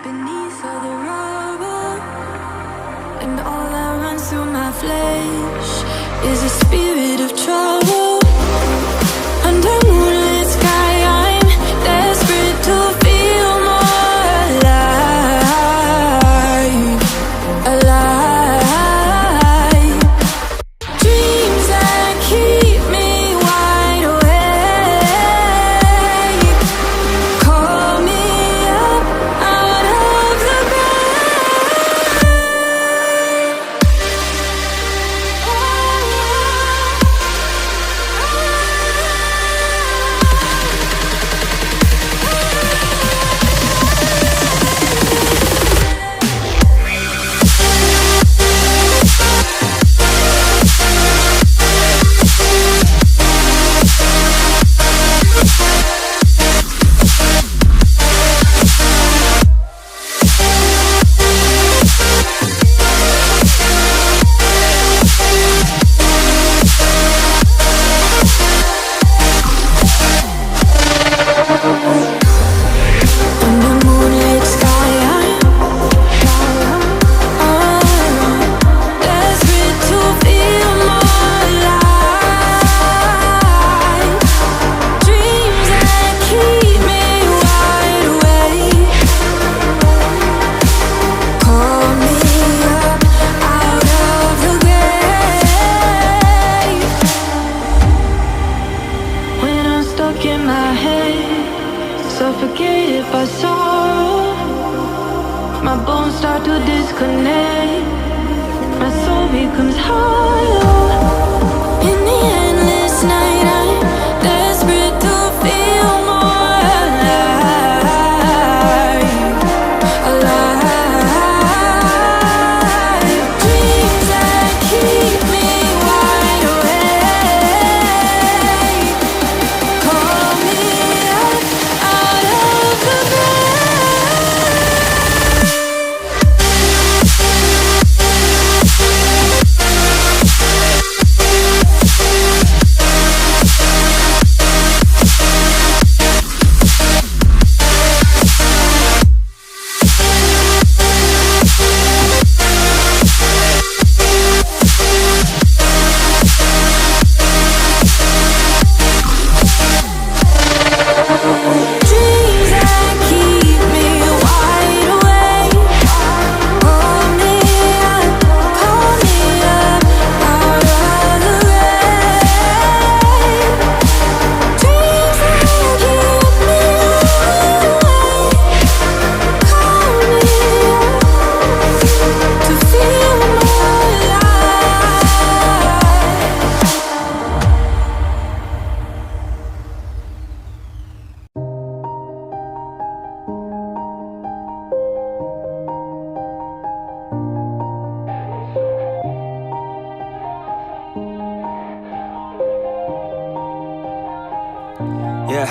beneath all the rubble, and all that runs through my flesh is a spirit of trouble. Under moonlit sky, I'm desperate to feel more alive, alive. Dreams that keep me wide awake, call me up out of the suffocated by sorrow. My bones start to disconnect, my soul becomes hollow. In the endless night, I'm desperate to feel more alive, alive. Dreams that keep me wide awake, call me up out of the Yeah,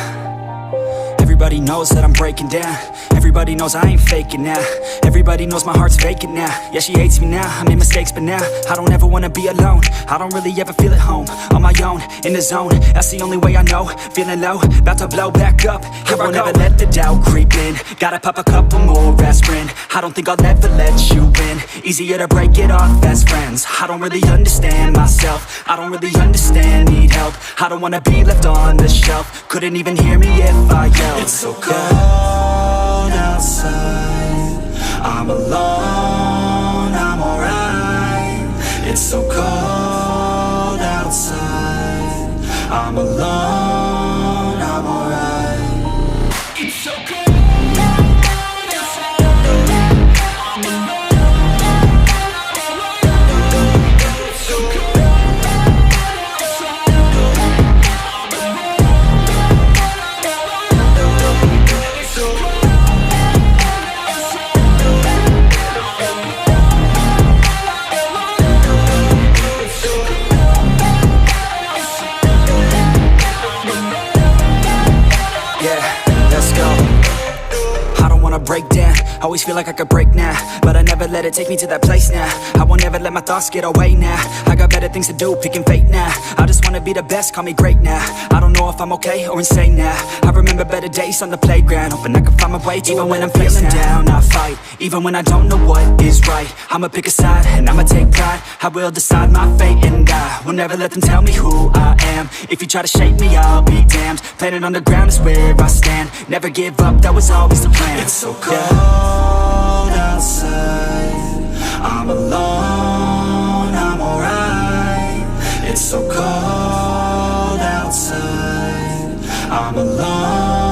everybody knows that I'm breaking down. Everybody knows I ain't faking now. Everybody knows my heart's vacant now. Yeah, she hates me now, I made mistakes but now I don't ever wanna be alone. I don't really ever feel at home. On my own, in the zone, that's the only way I know. Feeling low, about to blow back up. Here I won't ever let the doubt creep in. Gotta pop a couple more aspirin. I don't think I'll ever let you in. Easier to break it off best friends. I don't really understand myself, I don't really understand, need help. I don't wanna be left on the shelf. Couldn't even hear me if I yelled. It's so cold outside, I'm alone, I'm alright. It's so cold outside, I'm alone, I'm alright. It's so cold. breakdown. Always feel like I could break now, but I never let it take me to that place now. I won't ever let my thoughts get away now. I got better things to do, picking fate now. I just wanna be the best, call me great now. I don't know if I'm okay or insane now. I remember better days on the playground, hoping I can find my way to even when I'm feeling down. I fight, even when I don't know what is right. I'ma pick a side, and I'ma take pride. I will decide my fate, and I will never let them tell me who I am. If you try to shape me, I'll be damned. Planet on the ground is where I stand. Never give up, that was always the plan. It's so cold outside, I'm alone, I'm alright. It's so cold outside, I'm alone.